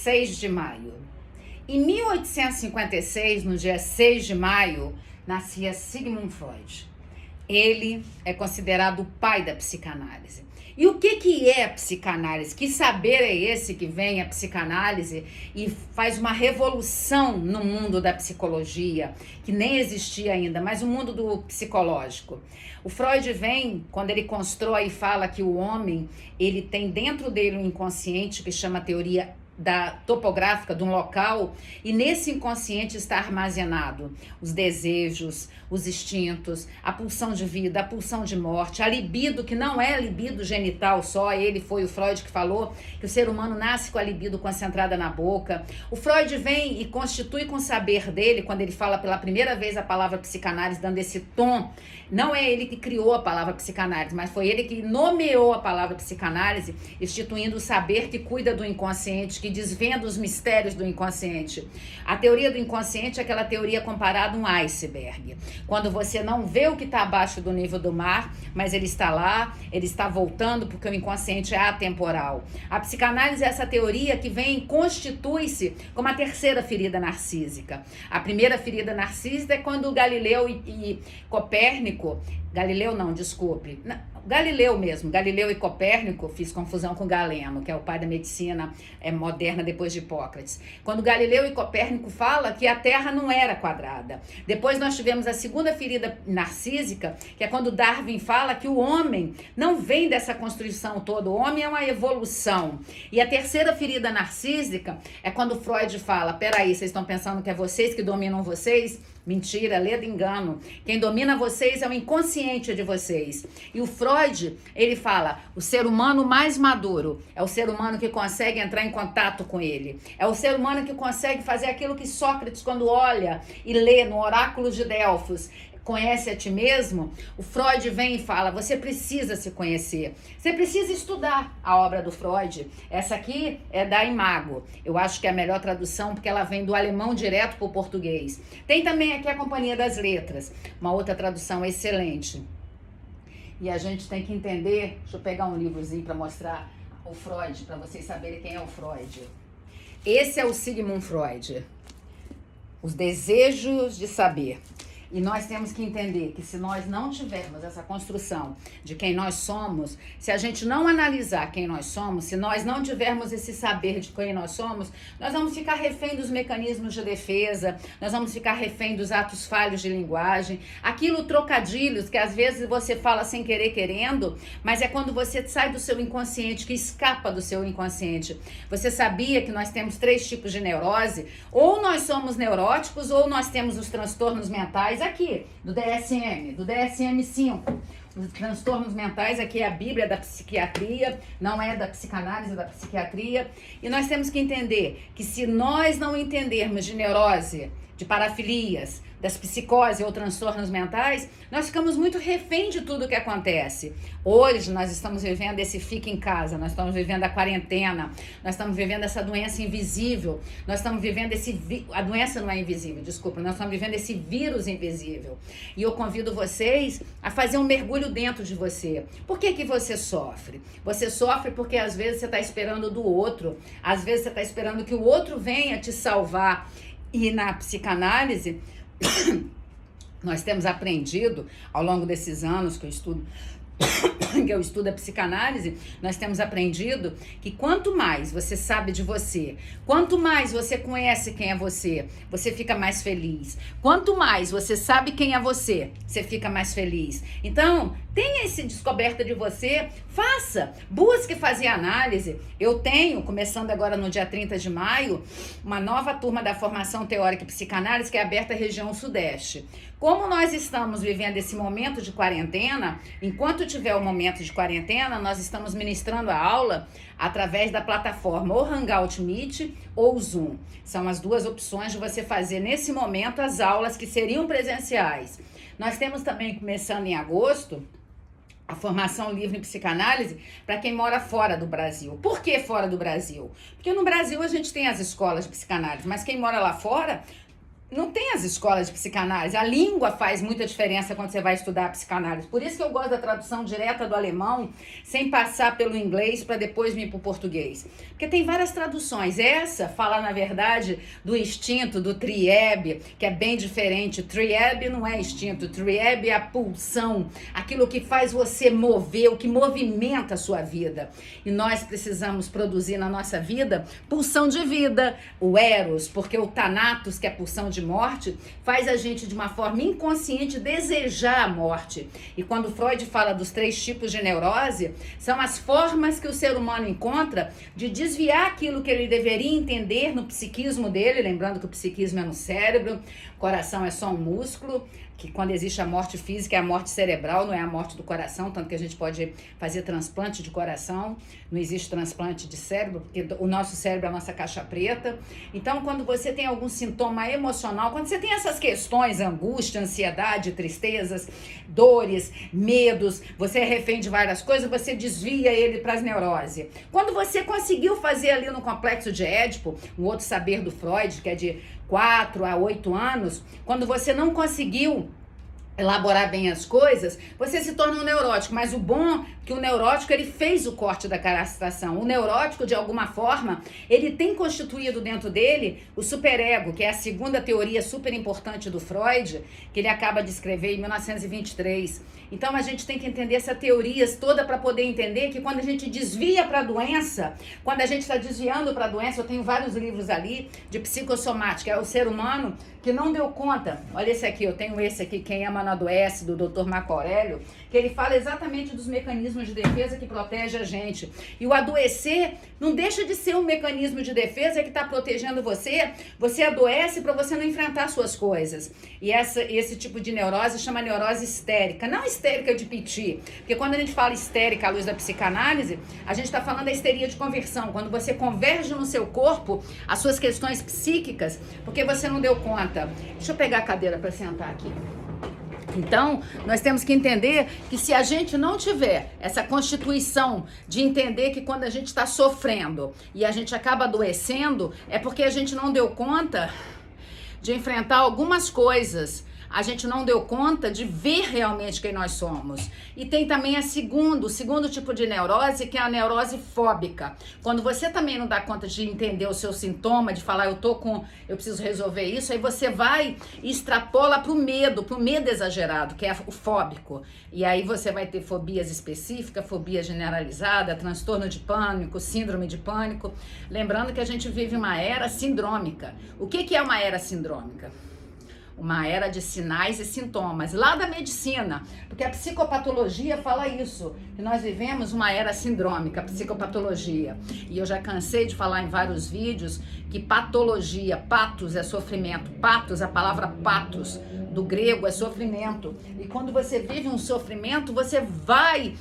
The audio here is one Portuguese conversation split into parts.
6 de maio. Em 1856, no dia 6 de maio, nascia Sigmund Freud. Ele é considerado o pai da psicanálise. E o que é a psicanálise? Que saber é esse que vem a psicanálise e faz uma revolução no mundo da psicologia, que nem existia ainda, mas o mundo do psicológico. O Freud vem, quando ele constrói e fala que o homem, ele tem dentro dele um inconsciente que chama teoria da topográfica de um local, e nesse inconsciente está armazenado os desejos, os instintos, a pulsão de vida, a pulsão de morte, a libido, que não é libido genital só, ele foi o Freud que falou que o ser humano nasce com a libido concentrada na boca. O Freud vem e constitui com o saber dele, quando ele fala pela primeira vez a palavra psicanálise, dando esse tom, não é ele que criou a palavra psicanálise, mas foi ele que nomeou a palavra psicanálise, instituindo o saber que cuida do inconsciente, que desvenda os mistérios do inconsciente. A teoria do inconsciente é aquela teoria comparada a um iceberg. Quando você não vê o que está abaixo do nível do mar, mas ele está lá, ele está voltando, porque o inconsciente é atemporal. A psicanálise é essa teoria que vem e constitui-se como a terceira ferida narcísica. A primeira ferida narcísica é quando Galileu e Copérnico, Galileu não, desculpe, Galileu mesmo, Galileu e Copérnico, fiz confusão com Galeno, que é o pai da medicina moderna depois de Hipócrates. Quando Galileu e Copérnico falam que a Terra não era quadrada. Depois nós tivemos a segunda ferida narcísica, que é quando Darwin fala que o homem não vem dessa construção toda, o homem é uma evolução. E a terceira ferida narcísica é quando Freud fala, peraí, vocês estão pensando que é vocês que dominam vocês? Mentira, ledo engano. Quem domina vocês é o inconsciente de vocês. E o Freud, ele fala, o ser humano mais maduro é o ser humano que consegue entrar em contato com ele. É o ser humano que consegue fazer aquilo que Sócrates, quando olha e lê no Oráculo de Delfos, conhece a ti mesmo, o Freud vem e fala, você precisa se conhecer, você precisa estudar a obra do Freud. Essa aqui é da Imago, eu acho que é a melhor tradução porque ela vem do alemão direto para o português. Tem também aqui a Companhia das Letras, uma outra tradução excelente. E a gente tem que entender, deixa eu pegar um livrozinho para mostrar o Freud, para vocês saberem quem é o Freud. Esse é o Sigmund Freud, os desejos de saber. E nós temos que entender que se nós não tivermos essa construção de quem nós somos, se a gente não analisar quem nós somos, se nós não tivermos esse saber de quem nós somos, nós vamos ficar refém dos mecanismos de defesa, nós vamos ficar refém dos atos falhos de linguagem, aquilo trocadilhos que às vezes você fala sem querer querendo, mas é quando você sai do seu inconsciente, que escapa do seu inconsciente. Você sabia que nós temos 3 tipos de neurose? Ou nós somos neuróticos, ou nós temos os transtornos mentais, aqui, do DSM-5, os transtornos mentais, aqui é a Bíblia da psiquiatria, não é da psicanálise, é da psiquiatria, e nós temos que entender que se nós não entendermos de neurose, de parafilias, das psicoses ou transtornos mentais, nós ficamos muito refém de tudo que acontece. Hoje nós estamos vivendo esse fica em casa, nós estamos vivendo a quarentena, nós estamos vivendo essa doença invisível, nós estamos vivendo a doença não é invisível, desculpa, nós estamos vivendo esse vírus invisível. E eu convido vocês a fazer um mergulho dentro de você. Por que que você sofre? Você sofre porque às vezes você está esperando do outro, às vezes você está esperando que o outro venha te salvar. E na psicanálise, nós temos aprendido ao longo desses anos que eu estudo a psicanálise, nós temos aprendido que quanto mais você sabe de você, quanto mais você conhece quem é você, você fica mais feliz. Quanto mais você sabe quem é você, você fica mais feliz. Então, tenha essa descoberta de você, faça, busque fazer análise. Eu tenho, começando agora no dia 30 de maio, uma nova turma da formação teórica e psicanálise que é aberta à região sudeste. Como nós estamos vivendo esse momento de quarentena, enquanto tiver o momento de quarentena, nós estamos ministrando a aula através da plataforma ou Hangout Meet ou Zoom. São as duas opções de você fazer nesse momento as aulas que seriam presenciais. Nós temos também, começando em agosto, a formação livre em psicanálise para quem mora fora do Brasil. Por que fora do Brasil? Porque no Brasil a gente tem as escolas de psicanálise, mas quem mora lá fora não tem as escolas de psicanálise. A língua faz muita diferença quando você vai estudar a psicanálise. Por isso que eu gosto da tradução direta do alemão, sem passar pelo inglês para depois vir para o português. Porque tem várias traduções. Essa fala, na verdade, do instinto, do trieb, que é bem diferente. Trieb não é instinto, trieb é a pulsão, aquilo que faz você mover, o que movimenta a sua vida. E nós precisamos produzir na nossa vida pulsão de vida, o eros, porque o thanatos, que é a pulsão de morte, faz a gente de uma forma inconsciente desejar a morte. E quando Freud fala dos 3 tipos de neurose, são as formas que o ser humano encontra de desviar aquilo que ele deveria entender no psiquismo dele, lembrando que o psiquismo é no cérebro, o coração é só um músculo, que quando existe a morte física é a morte cerebral, não é a morte do coração, tanto que a gente pode fazer transplante de coração, não existe transplante de cérebro, porque o nosso cérebro é a nossa caixa preta. Então, quando você tem algum sintoma emocional, quando você tem essas questões, angústia, ansiedade, tristezas, dores, medos, você é refém de várias coisas, você desvia ele para as neuroses. Quando você conseguiu fazer ali no complexo de Édipo, um outro saber do Freud, que é de 4 a 8 anos, quando você não conseguiu elaborar bem as coisas, você se torna um neurótico. Mas o bom é que o neurótico, ele fez o corte da castração. O neurótico, de alguma forma, ele tem constituído dentro dele o superego, que é a segunda teoria super importante do Freud, que ele acaba de escrever em 1923. Então a gente tem que entender essa teoria toda para poder entender que quando a gente desvia para a doença, quando a gente está desviando para a doença, eu tenho vários livros ali de psicossomática, é o ser humano que não deu conta. Olha esse aqui, eu tenho esse aqui, Quem Ama Não Adoece, do Dr. Marco Aurélio, que ele fala exatamente dos mecanismos de defesa que protege a gente. E o adoecer não deixa de ser um mecanismo de defesa que está protegendo você. Você adoece para você não enfrentar suas coisas. E esse tipo de neurose chama neurose histérica. Não histérica de piti, porque quando a gente fala histérica à luz da psicanálise, a gente está falando da histeria de conversão, quando você converge no seu corpo as suas questões psíquicas, porque você não deu conta. Deixa eu pegar a cadeira para sentar aqui. Então, nós temos que entender que se a gente não tiver essa constituição de entender que quando a gente está sofrendo e a gente acaba adoecendo, é porque a gente não deu conta de enfrentar algumas coisas. A gente não deu conta de ver realmente quem nós somos. E tem também o segundo tipo de neurose, que é a neurose fóbica. Quando você também não dá conta de entender o seu sintoma, de falar, eu preciso resolver isso, aí você vai e extrapola pro medo exagerado, que é o fóbico. E aí você vai ter fobias específicas, fobia generalizada, transtorno de pânico, síndrome de pânico. Lembrando que a gente vive uma era sindrômica. O que é uma era sindrômica? Uma era de sinais e sintomas, lá da medicina, porque a psicopatologia fala isso, que nós vivemos uma era sindrômica, psicopatologia. E eu já cansei de falar em vários vídeos que patologia, patos é sofrimento, patos, a palavra patos, do grego é sofrimento. E quando você vive um sofrimento, você vai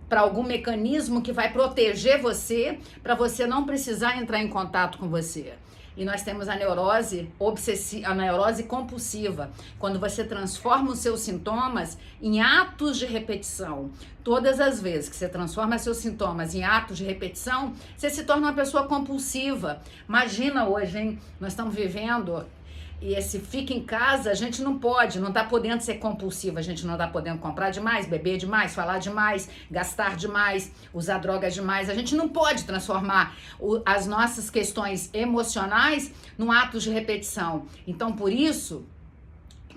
para algum mecanismo que vai proteger você, para você não precisar entrar em contato com você. E nós temos a neurose obsessiva, a neurose compulsiva, quando você transforma os seus sintomas em atos de repetição. Todas as vezes que você transforma seus sintomas em atos de repetição, você se torna uma pessoa compulsiva. Imagina hoje, hein? Nós estamos vivendo... E esse fica em casa, a gente não tá podendo ser compulsivo, a gente não tá podendo comprar demais, beber demais, falar demais, gastar demais, usar drogas demais. A gente não pode transformar as nossas questões emocionais num ato de repetição. Então, por isso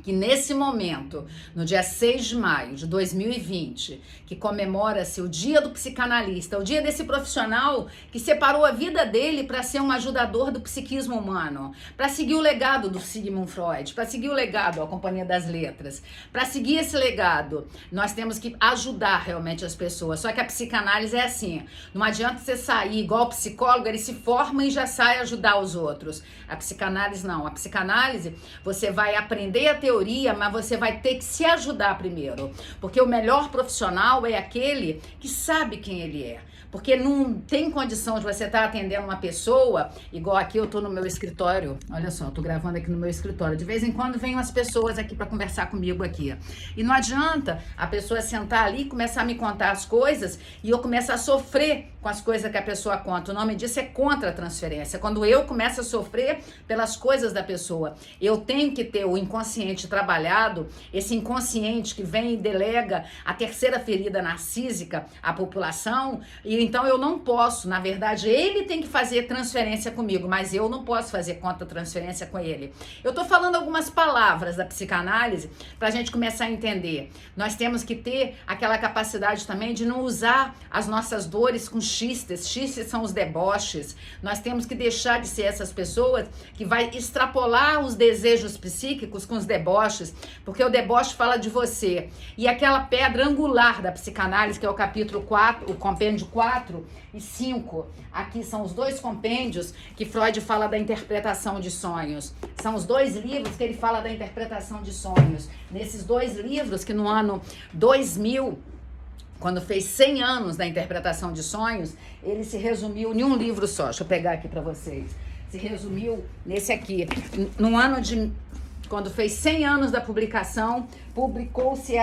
que nesse momento, no dia 6 de maio de 2020, que comemora-se o dia do psicanalista, o dia desse profissional que separou a vida dele para ser um ajudador do psiquismo humano, para seguir o legado do Sigmund Freud, para seguir o legado da Companhia das Letras, para seguir esse legado, nós temos que ajudar realmente as pessoas. Só que a psicanálise é assim, não adianta você sair igual o psicólogo, ele se forma e já sai ajudar os outros. A psicanálise não, a psicanálise você vai aprender a teoria, mas você vai ter que se ajudar primeiro, porque o melhor profissional é aquele que sabe quem ele é. porque não tem condição de você estar atendendo uma pessoa, igual aqui eu tô no meu escritório, olha só, eu tô gravando aqui no meu escritório, de vez em quando vem umas pessoas aqui para conversar comigo aqui, e não adianta a pessoa sentar ali e começar a me contar as coisas, e eu começo a sofrer com as coisas que a pessoa conta. O nome disso é contra-transferência, quando eu começo a sofrer pelas coisas da pessoa. Eu tenho que ter o inconsciente trabalhado, esse inconsciente que vem e delega a terceira ferida narcísica à população, e então eu não posso, na verdade, ele tem que fazer transferência comigo, mas eu não posso fazer contra-transferência com ele. Eu tô falando algumas palavras da psicanálise pra gente começar a entender. Nós temos que ter aquela capacidade também de não usar as nossas dores com xistes. Xistes são os deboches. Nós temos que deixar de ser essas pessoas que vai extrapolar os desejos psíquicos com os deboches, porque o deboche fala de você. E aquela pedra angular da psicanálise, que é o capítulo 4, o compêndio 4 e 5, aqui são os dois compêndios que Freud fala da interpretação de sonhos. São os dois livros que ele fala da interpretação de sonhos. Nesses dois livros, que no ano 2000, quando fez 100 anos da interpretação de sonhos, ele se resumiu em um livro só. Deixa eu pegar aqui para vocês. Se resumiu nesse aqui. No ano de... Quando fez 100 anos da publicação, publicou-se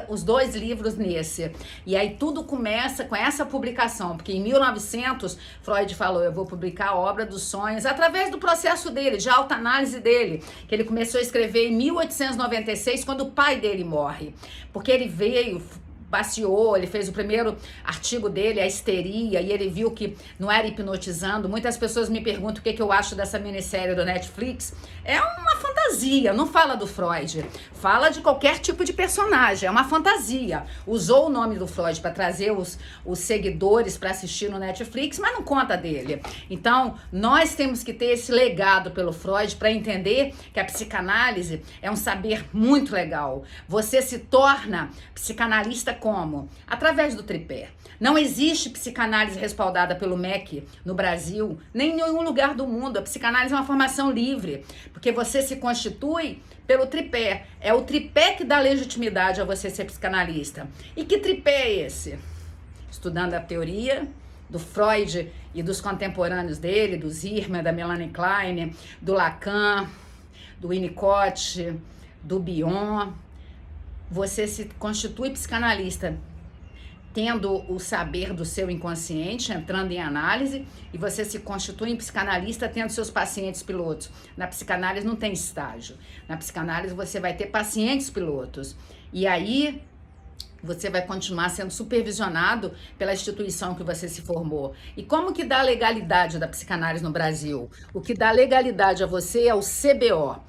os dois livros nesse. E aí tudo começa com essa publicação, porque em 1900, Freud falou, eu vou publicar a obra dos sonhos, através do processo dele, de autoanálise dele, que ele começou a escrever em 1896, quando o pai dele morre. Porque ele veio... passeou, ele fez o primeiro artigo dele, a histeria, e ele viu que não era hipnotizando. Muitas pessoas me perguntam o que eu acho dessa minissérie do Netflix. É uma fantasia, não fala do Freud, fala de qualquer tipo de personagem, é uma fantasia. Usou o nome do Freud para trazer os seguidores para assistir no Netflix, mas não conta dele. Então, nós temos que ter esse legado pelo Freud para entender que a psicanálise é um saber muito legal. Você se torna psicanalista como? Através do tripé. Não existe psicanálise respaldada pelo MEC no Brasil, nem em nenhum lugar do mundo. A psicanálise é uma formação livre, porque você se constitui pelo tripé. É o tripé que dá legitimidade a você ser psicanalista. E que tripé é esse? Estudando a teoria do Freud e dos contemporâneos dele, do Zimmer, da Melanie Klein, do Lacan, do Winnicott, do Bion. Você se constitui psicanalista tendo o saber do seu inconsciente, entrando em análise, e você se constitui em psicanalista tendo seus pacientes pilotos. Na psicanálise não tem estágio. Na psicanálise você vai ter pacientes pilotos. E aí você vai continuar sendo supervisionado pela instituição que você se formou. E como que dá a legalidade da psicanálise no Brasil? O que dá legalidade a você é o CBO,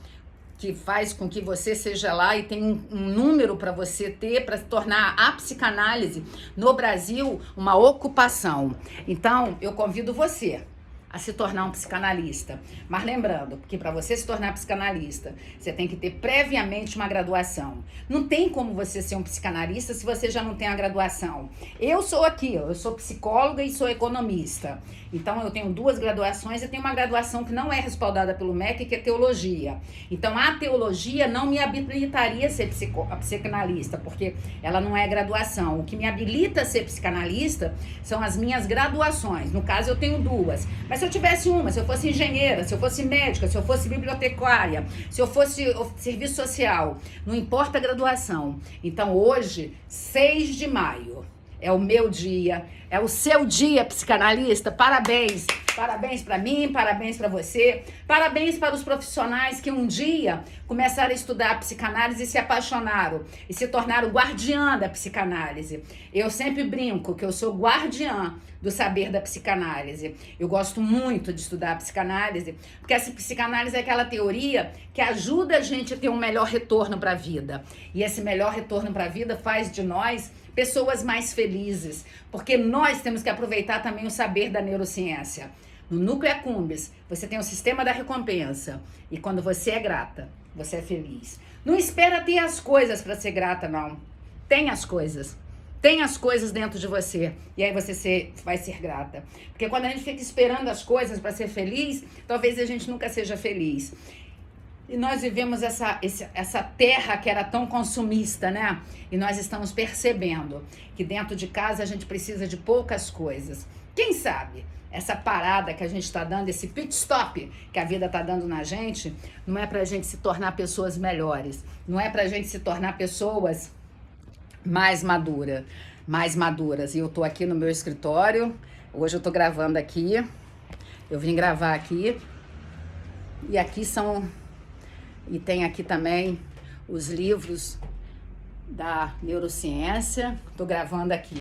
que faz com que você seja lá e tenha um número para você ter, para tornar a psicanálise no Brasil uma ocupação. Então, eu convido você a se tornar um psicanalista. Mas lembrando que para você se tornar psicanalista, você tem que ter previamente uma graduação. Não tem como você ser um psicanalista se você já não tem a graduação. Eu sou aqui, eu sou psicóloga e sou economista. Então eu tenho 2 graduações e tenho uma graduação que não é respaldada pelo MEC, que é teologia. Então a teologia não me habilitaria a ser psicanalista, porque ela não é graduação. O que me habilita a ser psicanalista são as minhas graduações. No caso eu tenho 2. Mas se eu tivesse uma, se eu fosse engenheira, se eu fosse médica, se eu fosse bibliotecária, se eu fosse serviço social, não importa a graduação. Então hoje, 6 de maio, é o meu dia, é o seu dia, psicanalista. Parabéns, parabéns para mim, parabéns para você, parabéns para os profissionais que um dia começaram a estudar psicanálise e se apaixonaram e se tornaram guardiã da psicanálise. Eu sempre brinco que eu sou guardiã do saber da psicanálise. Eu gosto muito de estudar a psicanálise, porque essa psicanálise é aquela teoria que ajuda a gente a ter um melhor retorno para a vida. E esse melhor retorno para a vida faz de nós pessoas mais felizes, porque nós temos que aproveitar também o saber da neurociência. No núcleo accumbens, você tem o sistema da recompensa, e quando você é grata, você é feliz. Não espera ter as coisas para ser grata, não. Tem as coisas. Tem as coisas dentro de você, e aí você vai ser grata. Porque quando a gente fica esperando as coisas para ser feliz, talvez a gente nunca seja feliz. E nós vivemos essa terra que era tão consumista, né? E nós estamos percebendo que dentro de casa a gente precisa de poucas coisas. Quem sabe essa parada que a gente está dando, esse pit stop que a vida está dando na gente, não é pra gente se tornar pessoas melhores, não é pra gente se tornar pessoas mais maduras. E eu tô aqui no meu escritório, hoje eu tô gravando aqui, eu vim gravar aqui, e aqui e tem aqui também os livros da neurociência, tô gravando aqui.